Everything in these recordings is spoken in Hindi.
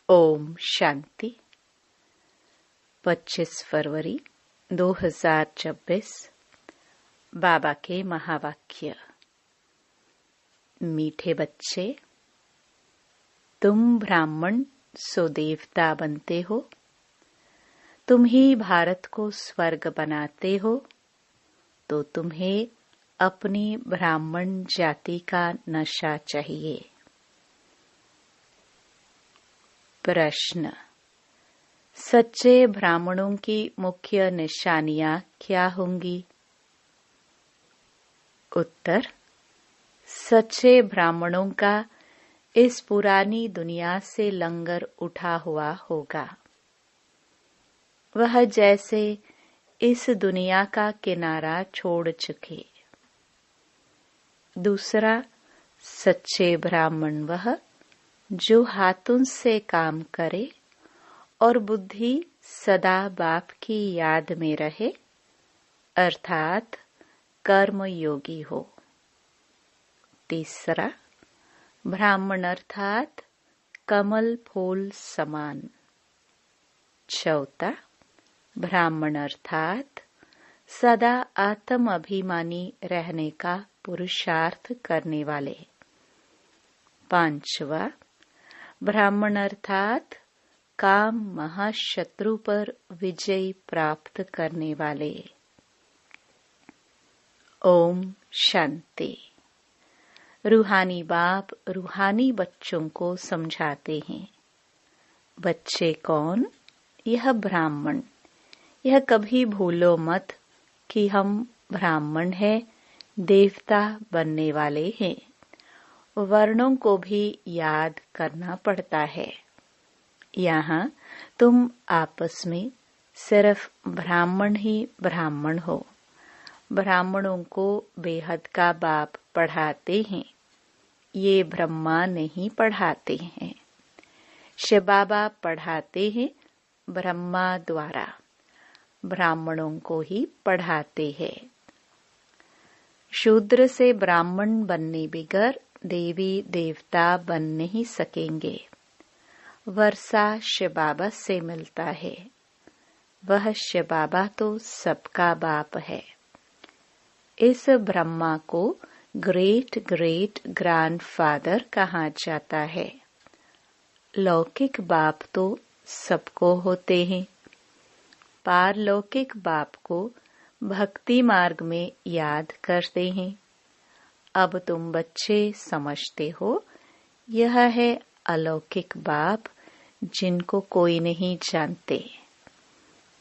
ओम शांति। 25 फरवरी 2026। बाबा के महावाक्य। मीठे बच्चे, तुम ब्राह्मण सो देवता बनते हो। तुम ही भारत को स्वर्ग बनाते हो, तो तुम्हें अपनी ब्राह्मण जाति का नशा चाहिए। प्रश्न: सच्चे ब्राह्मणों की मुख्य निशानियां क्या होंगी? उत्तर: सच्चे ब्राह्मणों का इस पुरानी दुनिया से लंगर उठा हुआ होगा। वह जैसे इस दुनिया का किनारा छोड़ चुके। दूसरा, सच्चे ब्राह्मण वह जो हाथों से काम करे और बुद्धि सदा बाप की याद में रहे, अर्थात कर्म योगी हो। तीसरा, ब्राह्मण अर्थात कमल फूल समान। चौथा, ब्राह्मण अर्थात सदा आत्म अभिमानी रहने का पुरुषार्थ करने वाले। पांचवा, ब्राह्मण अर्थात काम महाशत्रु पर विजय प्राप्त करने वाले। ओम शांति। रूहानी बाप रूहानी बच्चों को समझाते हैं। बच्चे कौन? यह ब्राह्मण। यह कभी भूलो मत कि हम ब्राह्मण हैं, देवता बनने वाले हैं। वर्णों को भी याद करना पड़ता है। यहाँ तुम आपस में सिर्फ ब्राह्मण ही ब्राह्मण हो। ब्राह्मणों को बेहद का बाप पढ़ाते हैं, ये ब्रह्मा नहीं पढ़ाते हैं। शिव बाबा पढ़ाते हैं ब्रह्मा द्वारा, ब्राह्मणों को ही पढ़ाते हैं। शूद्र से ब्राह्मण बनने बगैर देवी देवता बन नहीं सकेंगे। वर्षा शिव बाबा से मिलता है। वह शिव बाबा तो सबका बाप है। इस ब्रह्मा को ग्रेट ग्रेट ग्रैंडफादर कहा जाता है। लौकिक बाप तो सबको होते हैं। पारलौकिक बाप को भक्ति मार्ग में याद करते हैं। अब तुम बच्चे समझते हो, यह है अलौकिक बाप जिनको कोई नहीं जानते।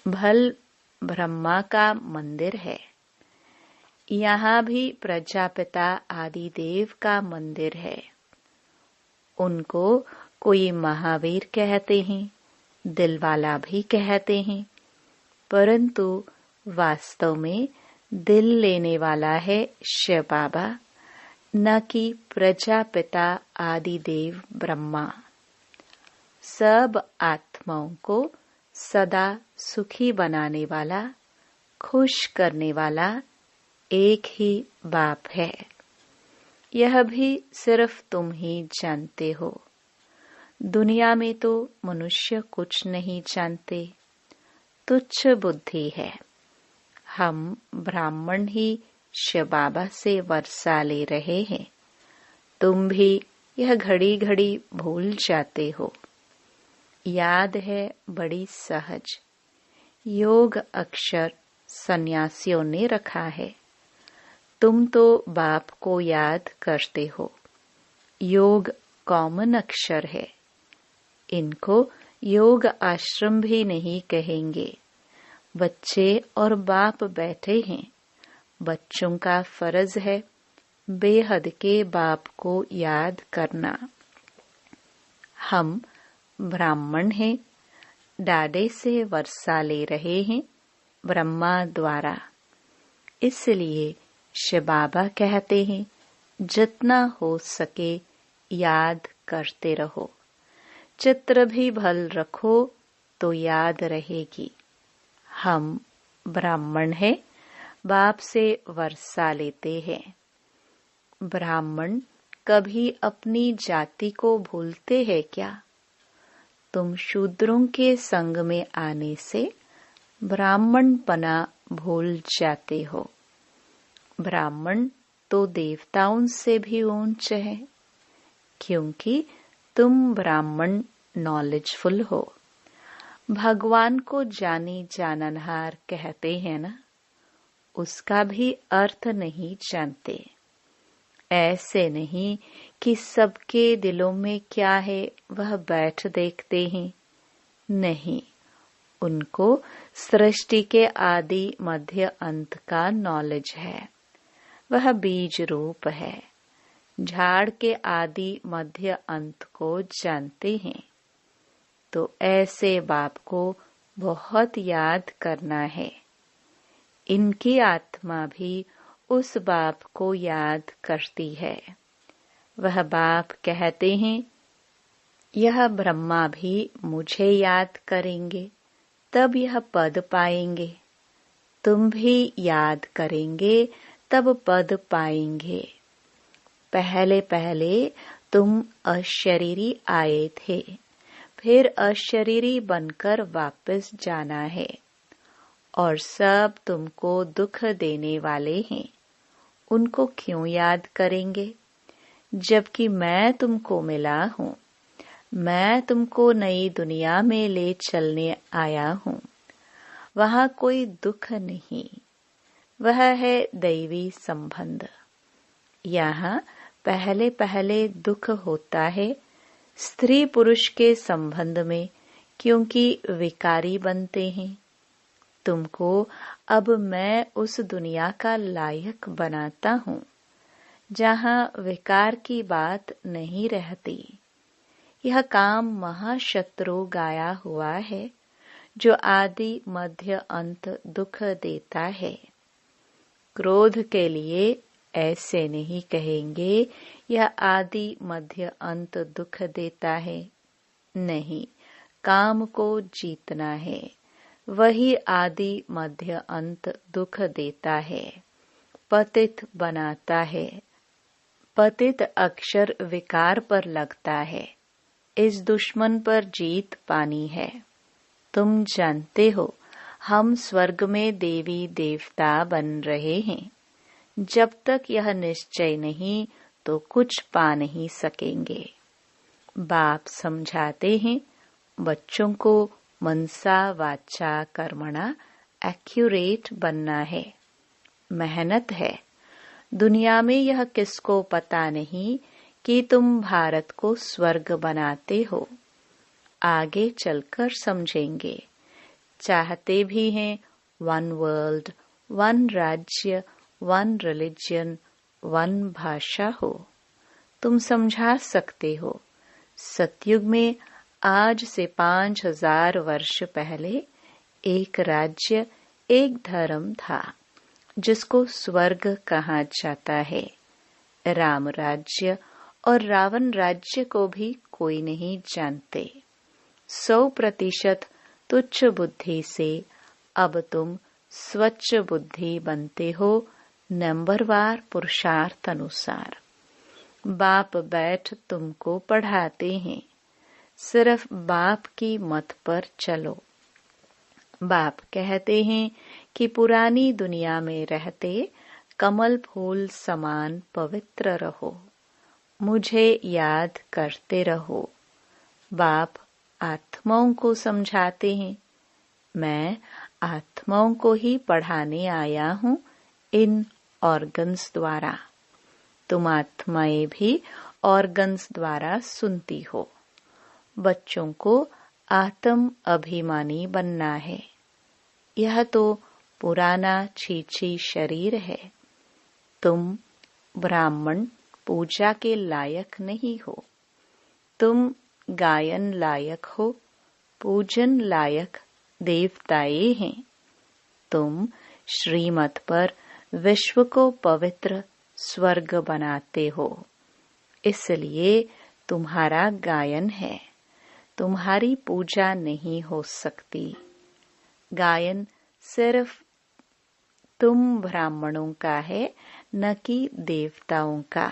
भल ब्रह्मा का मंदिर है। यहाँ भी प्रजापिता आदि देव का मंदिर है। उनको कोई महावीर कहते हैं, दिलवाला भी कहते हैं, परंतु वास्तव में दिल लेने वाला है शिव बाबा, न कि प्रजापिता आदि देव ब्रह्मा। सब आत्माओं को सदा सुखी बनाने वाला, खुश करने वाला एक ही बाप है। यह भी सिर्फ तुम ही जानते हो। दुनिया में तो मनुष्य कुछ नहीं जानते, तुच्छ बुद्धि है। हम ब्राह्मण ही शिव बाबा से वर्षा ले रहे हैं। तुम भी यह घड़ी घड़ी भूल जाते हो। याद है बड़ी सहज। योग अक्षर सन्यासियों ने रखा है। तुम तो बाप को याद करते हो। योग कॉमन अक्षर है। इनको योग आश्रम भी नहीं कहेंगे। बच्चे और बाप बैठे हैं। बच्चों का फर्ज है बेहद के बाप को याद करना। हम ब्राह्मण हैं, डाडे से वर्षा ले रहे हैं ब्रह्मा द्वारा। इसलिए शिव बाबा कहते हैं, जितना हो सके याद करते रहो। चित्र भी भल रखो तो याद रहेगी। हम ब्राह्मण हैं, बाप से वर्षा लेते हैं। ब्राह्मण कभी अपनी जाति को भूलते हैं क्या? तुम शूद्रों के संग में आने से ब्राह्मणपना भूल जाते हो। ब्राह्मण तो देवताओं से भी ऊंच है, क्योंकि तुम ब्राह्मण नॉलेजफुल हो। भगवान को जानी जाननहार कहते हैं ना, उसका भी अर्थ नहीं जानते। ऐसे नहीं कि सबके दिलों में क्या है वह बैठ देखते हैं। नहीं, उनको सृष्टि के आदि मध्य अंत का नॉलेज है। वह बीज रूप है। झाड़ के आदि मध्य अंत को जानते हैं। तो ऐसे बाप को बहुत याद करना है। इनकी आत्मा भी उस बाप को याद करती है। वह बाप कहते हैं, यह ब्रह्मा भी मुझे याद करेंगे तब यह पद पाएंगे। तुम भी याद करेंगे तब पद पाएंगे। पहले पहले तुम अशरीरी आए थे, फिर अशरीरी बनकर वापस जाना है। और सब तुमको दुख देने वाले हैं, उनको क्यों याद करेंगे, जबकि मैं तुमको मिला हूँ। मैं तुमको नई दुनिया में ले चलने आया हूँ। वहाँ कोई दुख नहीं, वह है दैवी संबंध। यहाँ पहले पहले दुख होता है स्त्री पुरुष के संबंध में, क्योंकि विकारी बनते हैं। तुमको अब मैं उस दुनिया का लायक बनाता हूँ जहाँ विकार की बात नहीं रहती। यह काम महाशत्रु गाया हुआ है, जो आदि मध्य अंत दुख देता है। क्रोध के लिए ऐसे नहीं कहेंगे यह आदि मध्य अंत दुख देता है। नहीं, काम को जीतना है, वही आदि मध्य अंत दुख देता है, पतित बनाता है। पतित अक्षर विकार पर लगता है। इस दुश्मन पर जीत पानी है। तुम जानते हो, हम स्वर्ग में देवी देवता बन रहे हैं। जब तक यह निश्चय नहीं तो कुछ पा नहीं सकेंगे। बाप समझाते हैं, बच्चों को मनसा वाचा कर्मणा एक्यूरेट बनना है। मेहनत है। दुनिया में यह किसको पता नहीं कि तुम भारत को स्वर्ग बनाते हो। आगे चलकर समझेंगे। चाहते भी हैं वन वर्ल्ड, वन राज्य, वन रिलीजन, वन भाषा हो। तुम समझा सकते हो। सतयुग में आज से 5000 वर्ष पहले एक राज्य, एक धर्म था, जिसको स्वर्ग कहा जाता है। राम राज्य और रावण राज्य को भी कोई नहीं जानते। 100% तुच्छ बुद्धि से अब तुम स्वच्छ बुद्धि बनते हो, नंबरवार पुरुषार्थ अनुसार। बाप बैठ तुमको पढ़ाते हैं। सिर्फ बाप की मत पर चलो। बाप कहते हैं कि पुरानी दुनिया में रहते कमल फूल समान पवित्र रहो, मुझे याद करते रहो। बाप आत्माओं को समझाते हैं, मैं आत्माओं को ही पढ़ाने आया हूँ इन ऑर्गन्स द्वारा। तुम आत्माएं भी ऑर्गन्स द्वारा सुनती हो। बच्चों को आत्म अभिमानी बनना है। यह तो पुराना छीछी शरीर है। तुम ब्राह्मण पूजा के लायक नहीं हो। तुम गायन लायक हो, पूजन लायक देवताए हैं। तुम श्रीमत पर विश्व को पवित्र स्वर्ग बनाते हो, इसलिए तुम्हारा गायन है। तुम्हारी पूजा नहीं हो सकती। गायन सिर्फ तुम ब्राह्मणों का है, न कि देवताओं का।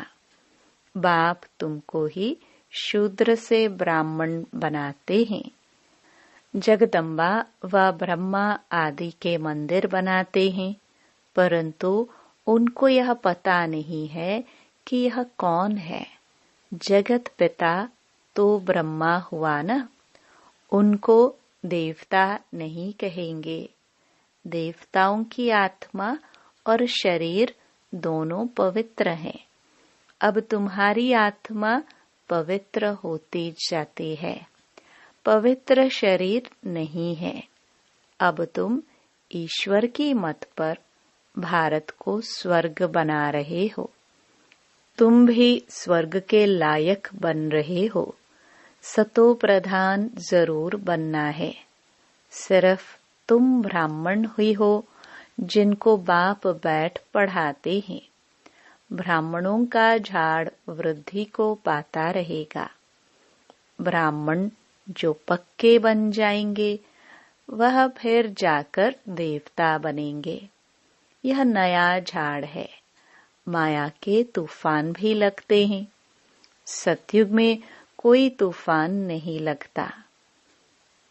बाप तुमको ही शूद्र से ब्राह्मण बनाते हैं। जगदम्बा व ब्रह्मा आदि के मंदिर बनाते हैं, परंतु उनको यह पता नहीं है कि यह कौन है। जगत पिता तो ब्रह्मा हुआ ना, उनको देवता नहीं कहेंगे। देवताओं की आत्मा और शरीर दोनों पवित्र हैं। अब तुम्हारी आत्मा पवित्र होती जाती है, पवित्र शरीर नहीं है। अब तुम ईश्वर की मत पर भारत को स्वर्ग बना रहे हो। तुम भी स्वर्ग के लायक बन रहे हो। सतो प्रधान जरूर बनना है। सिर्फ तुम ब्राह्मण हुई हो जिनको बाप बैठ पढ़ाते हैं। ब्राह्मणों का झाड़ वृद्धि को पाता रहेगा। ब्राह्मण जो पक्के बन जाएंगे वह फिर जाकर देवता बनेंगे। यह नया झाड़ है। माया के तूफान भी लगते हैं। सतयुग में कोई तूफान नहीं लगता।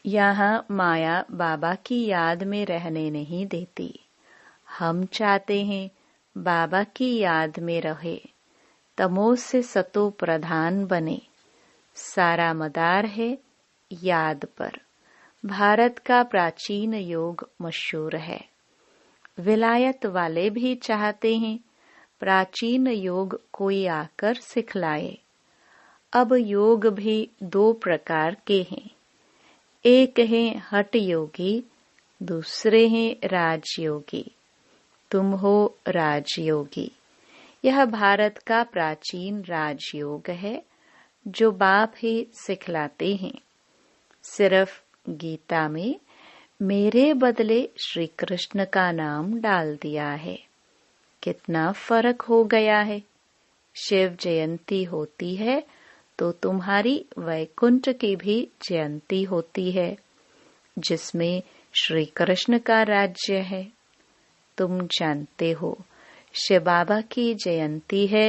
यहाँ माया बाबा की याद में रहने नहीं देती। हम चाहते हैं बाबा की याद में रहे, तमो से सतो प्रधान बने। सारा मदार है याद पर। भारत का प्राचीन योग मशहूर है। विलायत वाले भी चाहते हैं प्राचीन योग कोई आकर सिखलाए। अब योग भी 2 प्रकार के हैं। एक है हठ योगी, दूसरे हैं राजयोगी। तुम हो राजयोगी। यह भारत का प्राचीन राजयोग है जो बाप ही सिखलाते हैं। सिर्फ गीता में मेरे बदले श्री कृष्ण का नाम डाल दिया है। कितना फर्क हो गया है। शिव जयंती होती है तो तुम्हारी वैकुंठ की भी जयंती होती है, जिसमें श्री कृष्ण का राज्य है। तुम जानते हो शिव बाबा की जयंती है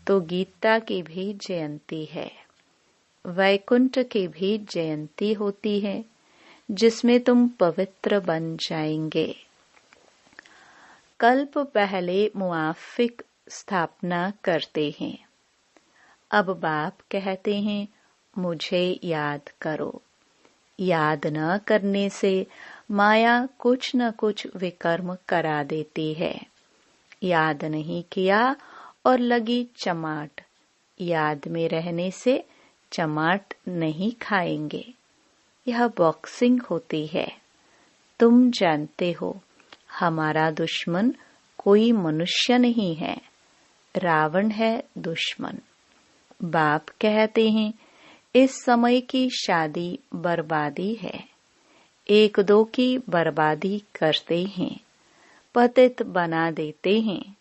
तो गीता की भी जयंती है। वैकुंठ की भी जयंती होती है जिसमें तुम पवित्र बन जाएंगे। कल्प पहले मुआफिक स्थापना करते हैं। अब बाप कहते हैं मुझे याद करो। याद न करने से माया कुछ न कुछ विकर्म करा देती है। याद नहीं किया और लगी चमाट। याद में रहने से चमाट नहीं खाएंगे। यह बॉक्सिंग होती है। तुम जानते हो हमारा दुश्मन कोई मनुष्य नहीं है, रावण है दुश्मन। बाप कहते हैं इस समय की शादी बर्बादी है। 1-2 की बर्बादी करते हैं, पतित बना देते हैं।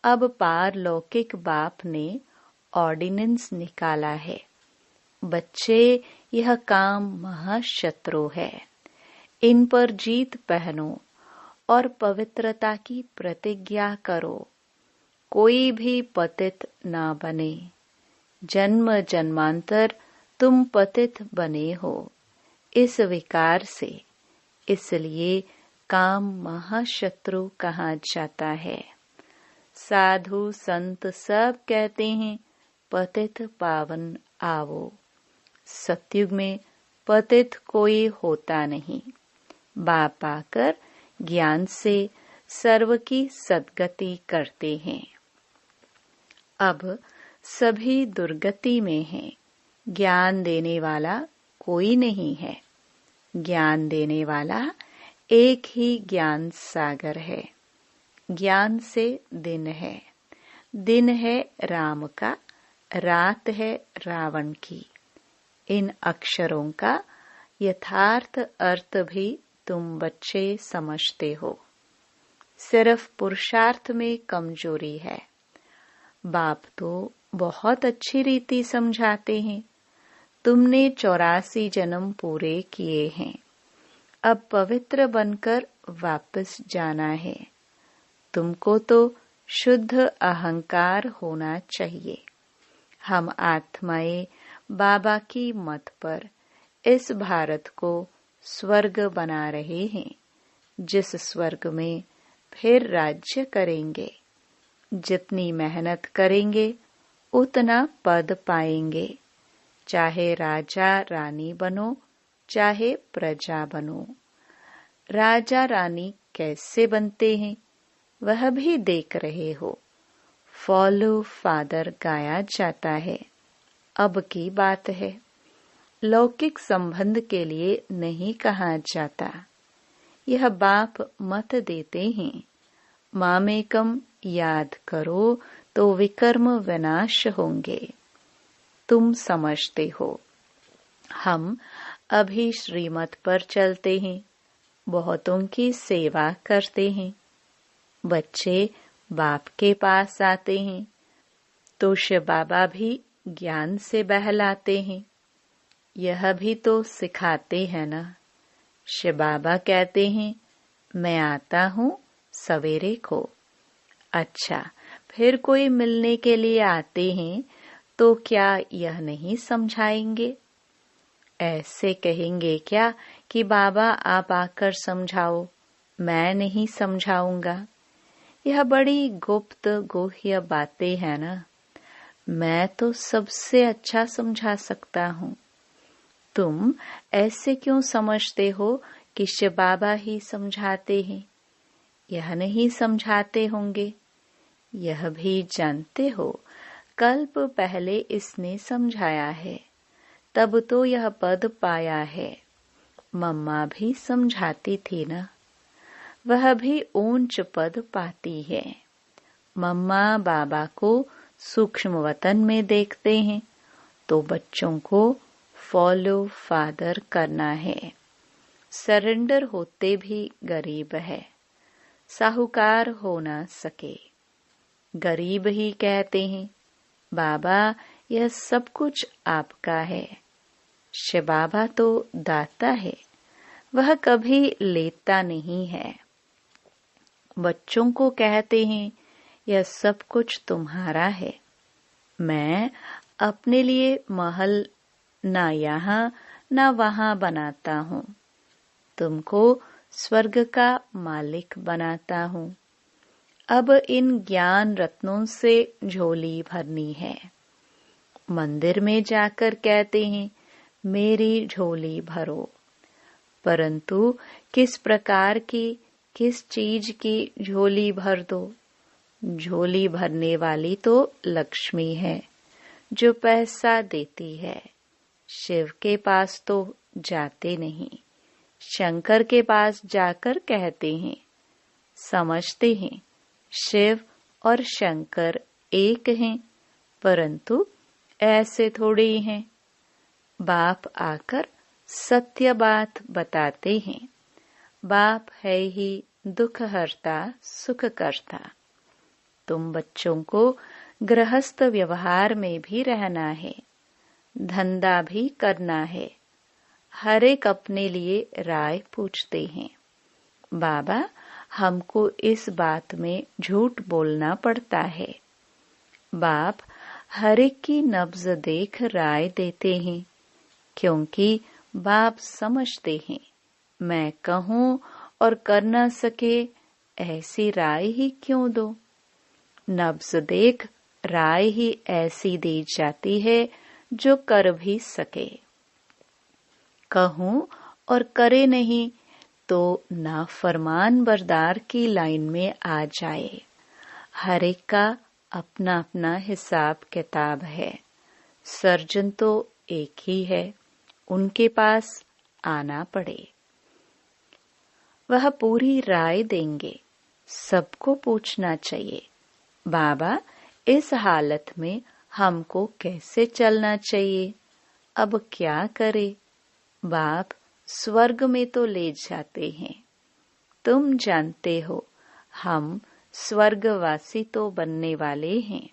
अब पारलौकिक बाप ने ऑर्डिनेंस निकाला है। बच्चे, यह काम महाशत्रु है। इन पर जीत पहनो और पवित्रता की प्रतिज्ञा करो। कोई भी पतित ना बने। जन्म जन्मांतर तुम पतित बने हो इस विकार से, इसलिए काम महाशत्रु कहा जाता है। साधु संत सब कहते हैं पतित पावन आवो। सतयुग में पतित कोई होता नहीं। बाप आकर ज्ञान से सर्व की सद्गति करते हैं। अब सभी दुर्गति में हैं। ज्ञान देने वाला कोई नहीं है। ज्ञान देने वाला एक ही ज्ञान सागर है। ज्ञान से दिन है। दिन है राम का, रात है रावण की। इन अक्षरों का यथार्थ अर्थ भी तुम बच्चे समझते हो। सिर्फ पुरुषार्थ में कमजोरी है। बाप तो बहुत अच्छी रीति समझाते हैं। तुमने 84 जन्म पूरे किए हैं। अब पवित्र बनकर वापस जाना है। तुमको तो शुद्ध अहंकार होना चाहिए। हम आत्माएं बाबा की मत पर इस भारत को स्वर्ग बना रहे हैं, जिस स्वर्ग में फिर राज्य करेंगे। जितनी मेहनत करेंगे उतना पद पाएंगे। चाहे राजा रानी बनो, चाहे प्रजा बनो। राजा रानी कैसे बनते हैं वह भी देख रहे हो। फॉलो फादर गाया जाता है। अब की बात है, लौकिक संबंध के लिए नहीं कहा जाता। यह बाप मत देते हैं, मामेकम याद करो तो विकर्म विनाश होंगे। तुम समझते हो। हम अभी श्रीमत पर चलते हैं, बहुतों की सेवा करते हैं। बच्चे बाप के पास आते हैं तो शिव बाबा भी ज्ञान से बहलाते हैं। यह भी तो सिखाते हैं ना। शिव बाबा कहते हैं, मैं आता हूँ सवेरे को। अच्छा, फिर कोई मिलने के लिए आते हैं तो क्या यह नहीं समझाएंगे? ऐसे कहेंगे क्या कि बाबा आप आकर समझाओ, मैं नहीं समझाऊंगा। यह बड़ी गुप्त गुह्य बातें हैं ना। मैं तो सबसे अच्छा समझा सकता हूँ। तुम ऐसे क्यों समझते हो कि शिव बाबा ही समझाते हैं? यह नहीं समझाते होंगे। यह भी जानते हो, कल्प पहले इसने समझाया है, तब तो यह पद पाया है। मम्मा भी समझाती थी ना, वह भी ऊंच पद पाती है। मम्मा बाबा को सूक्ष्म वतन में देखते हैं तो बच्चों को फॉलो फादर करना है। सरेंडर होते भी गरीब है, साहूकार हो ना सके। गरीब ही कहते हैं, बाबा यह सब कुछ आपका है। शिव बाबा तो दाता है, वह कभी लेता नहीं है। बच्चों को कहते हैं, यह सब कुछ तुम्हारा है। मैं अपने लिए महल ना यहाँ ना वहाँ बनाता हूँ, तुमको स्वर्ग का मालिक बनाता हूँ। अब इन ज्ञान रत्नों से झोली भरनी है। मंदिर में जाकर कहते हैं, मेरी झोली भरो, परंतु किस प्रकार की, किस चीज की झोली भर दो? झोली भरने वाली तो लक्ष्मी है, जो पैसा देती है। शिव के पास तो जाते नहीं, शंकर के पास जाकर कहते हैं। समझते हैं शिव और शंकर एक हैं, परंतु ऐसे थोड़े ही हैं। बाप आकर सत्य बात बताते हैं। बाप है ही दुख हरता सुख करता। तुम बच्चों को गृहस्थ व्यवहार में भी रहना है, धंधा भी करना है। हर एक अपने लिए राय पूछते हैं। बाबा हमको इस बात में झूठ बोलना पड़ता है। बाप हर एक की नब्ज देख राय देते हैं, क्योंकि बाप समझते हैं मैं कहूँ और कर न सके, ऐसी राय ही क्यों दो। नब्ज देख राय ही ऐसी दी जाती है जो कर भी सके। कहूँ और करे नहीं तो नाफरमान बरदार की लाइन में आ जाए। हर एक का अपना अपना हिसाब किताब है। सर्जन तो एक ही है, उनके पास आना पड़े। वह पूरी राय देंगे। सबको पूछना चाहिए, बाबा इस हालत में हमको कैसे चलना चाहिए, अब क्या करे। बाप स्वर्ग में तो ले जाते हैं। तुम जानते हो हम स्वर्गवासी तो बनने वाले हैं।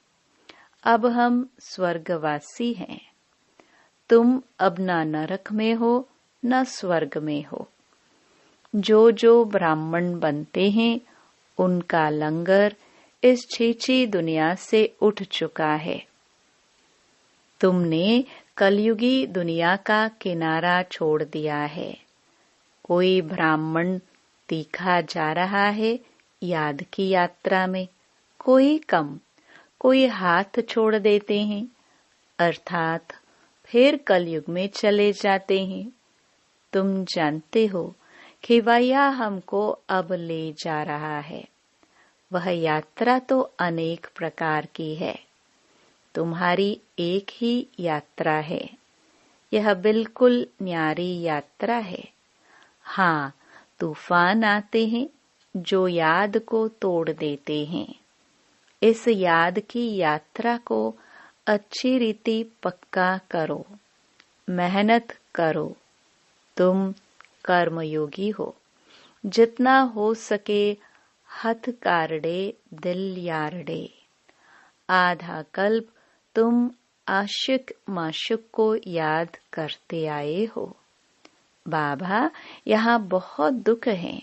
अब हम स्वर्गवासी हैं। तुम अब ना नरक में हो न स्वर्ग में हो। जो जो ब्राह्मण बनते हैं उनका लंगर इस छीछी दुनिया से उठ चुका है। तुमने कलयुगी दुनिया का किनारा छोड़ दिया है। कोई ब्राह्मण तीखा जा रहा है याद की यात्रा में, कोई कम, कोई हाथ छोड़ देते हैं, अर्थात फिर कलयुग में चले जाते हैं। तुम जानते हो कि वह हमको अब ले जा रहा है। वह यात्रा तो अनेक प्रकार की है, तुम्हारी एक ही यात्रा है। यह बिल्कुल न्यारी यात्रा है। हाँ, तूफान आते हैं जो याद को तोड़ देते हैं। इस याद की यात्रा को अच्छी रीति पक्का करो, मेहनत करो। तुम कर्मयोगी हो। जितना हो सके हथ कारडे दिल यारडे। आधा कल्प तुम आशिक माशुक को याद करते आए हो। बाबा, यहाँ बहुत दुख है,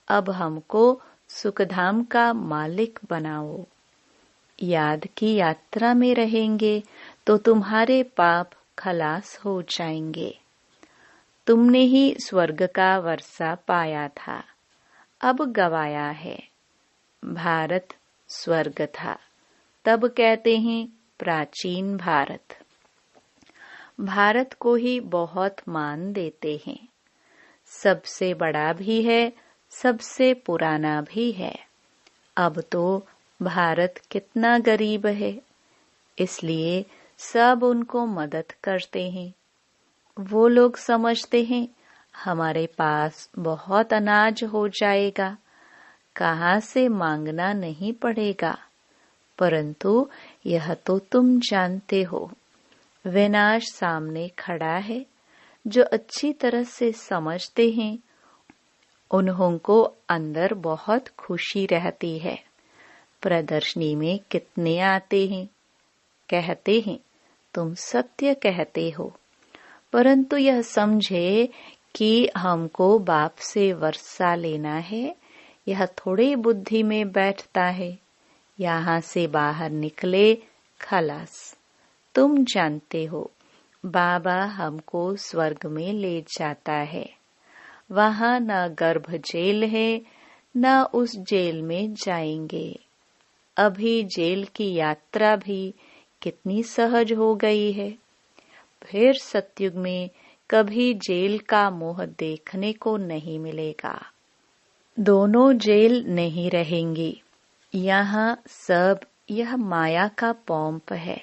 अब हमको सुखधाम का मालिक बनाओ। याद की यात्रा में रहेंगे तो तुम्हारे पाप खलास हो जाएंगे। तुमने ही स्वर्ग का वर्षा पाया था, अब गवाया है। भारत स्वर्ग था, तब कहते हैं प्राचीन भारत। भारत को ही बहुत मान देते हैं। सबसे बड़ा भी है, सबसे पुराना भी है। अब तो भारत कितना गरीब है, इसलिए सब उनको मदद करते हैं। वो लोग समझते हैं हमारे पास बहुत अनाज हो जाएगा, कहाँ से मांगना नहीं पड़ेगा। परंतु यह तो तुम जानते हो, विनाश सामने खड़ा है। जो अच्छी तरह से समझते हैं उन्हों को अंदर बहुत खुशी रहती है। प्रदर्शनी में कितने आते हैं, कहते हैं तुम सत्य कहते हो, परंतु यह समझे कि हमको बाप से वर्षा लेना है, यह थोड़ी बुद्धि में बैठता है। यहाँ से बाहर निकले खलास। तुम जानते हो बाबा हमको स्वर्ग में ले जाता है। वहाँ न गर्भ जेल है, न उस जेल में जाएंगे। अभी जेल की यात्रा भी कितनी सहज हो गई है। फिर सतयुग में कभी जेल का मोह देखने को नहीं मिलेगा। दोनों जेल नहीं रहेंगी। यहाँ सब यह माया का पोंप है।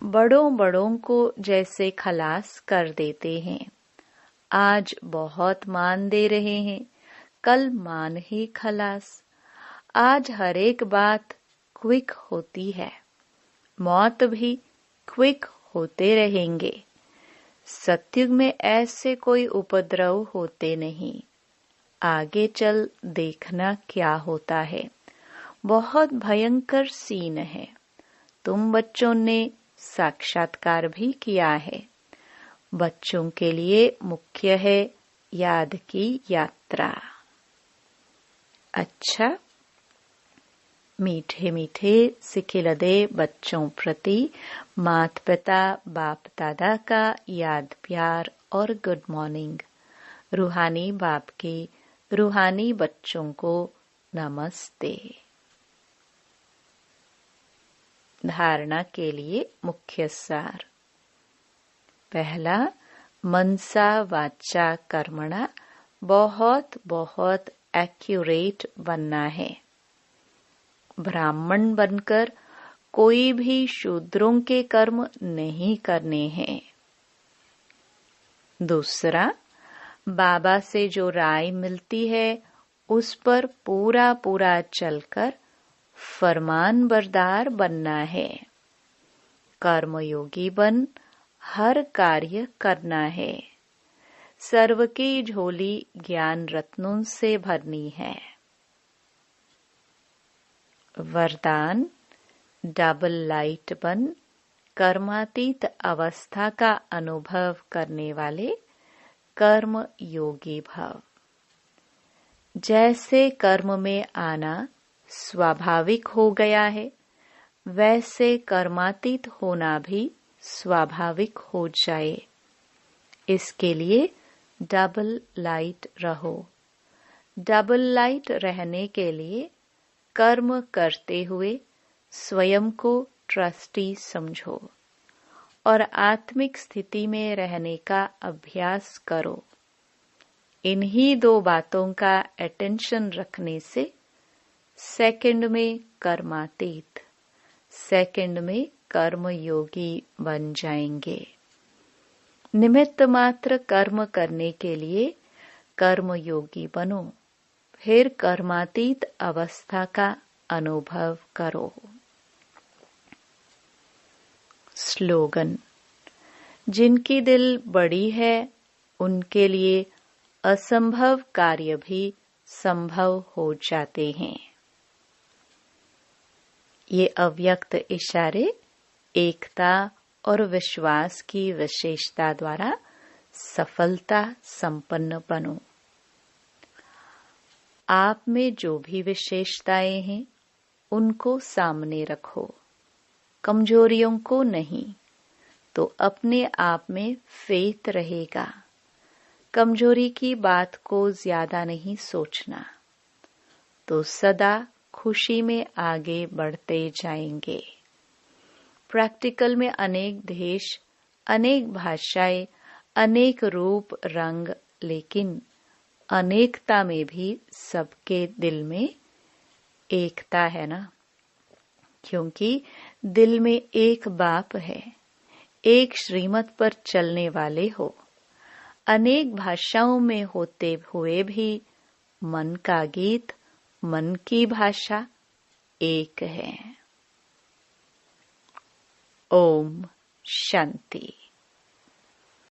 बड़ों बड़ों को जैसे खलास कर देते हैं। आज बहुत मान दे रहे हैं, कल मान ही खलास। आज हर एक बात क्विक होती है, मौत भी क्विक होते रहेंगे। सतयुग में ऐसे कोई उपद्रव होते नहीं। आगे चल देखना क्या होता है। बहुत भयंकर सीन है। तुम बच्चों ने साक्षात्कार भी किया है। बच्चों के लिए मुख्य है याद की यात्रा। अच्छा, मीठे मीठे सिखिलदे बच्चों प्रति माता पिता बाप दादा का याद प्यार और गुड मॉर्निंग। रूहानी बाप के रूहानी बच्चों को नमस्ते। धारणा के लिए मुख्य सार। पहला, मनसा वाचा कर्मणा बहुत बहुत एक्यूरेट बनना है। ब्राह्मण बनकर कोई भी शूद्रों के कर्म नहीं करने हैं। दूसरा, बाबा से जो राय मिलती है उस पर पूरा पूरा चलकर फरमान बरदार बनना है। कर्मयोगी बन हर कार्य करना है। सर्व की झोली ज्ञान रत्नों से भरनी है। वरदान, डबल लाइट बन कर्मातीत अवस्था का अनुभव करने वाले कर्म योगी भव। जैसे कर्म में आना स्वाभाविक हो गया है, वैसे कर्मातीत होना भी स्वाभाविक हो जाए, इसके लिए डबल लाइट रहो। डबल लाइट रहने के लिए कर्म करते हुए स्वयं को ट्रस्टी समझो और आत्मिक स्थिति में रहने का अभ्यास करो। इन्हीं दो बातों का अटेंशन रखने से सेकंड में कर्मातीत, सेकंड में कर्म योगी बन जाएंगे। निमित्त मात्र कर्म करने के लिए कर्म योगी बनो, फिर कर्मातीत अवस्था का अनुभव करो। स्लोगन: जिनकी दिल बड़ी है उनके लिए असंभव कार्य भी संभव हो जाते हैं। ये अव्यक्त इशारे एकता और विश्वास की विशेषता द्वारा सफलता संपन्न बनो। आप में जो भी विशेषताएं हैं उनको सामने रखो, कमजोरियों को नहीं, तो अपने आप में फेथ रहेगा। कमजोरी की बात को ज्यादा नहीं सोचना, तो सदा खुशी में आगे बढ़ते जाएंगे। प्रैक्टिकल में अनेक देश, अनेक भाषाएं, अनेक रूप रंग, लेकिन अनेकता में भी सबके दिल में एकता है ना, क्योंकि दिल में एक बाप है, एक श्रीमत पर चलने वाले हो। अनेक भाषाओं में होते हुए भी मन का गीत, मन की भाषा एक है। ओम शांति।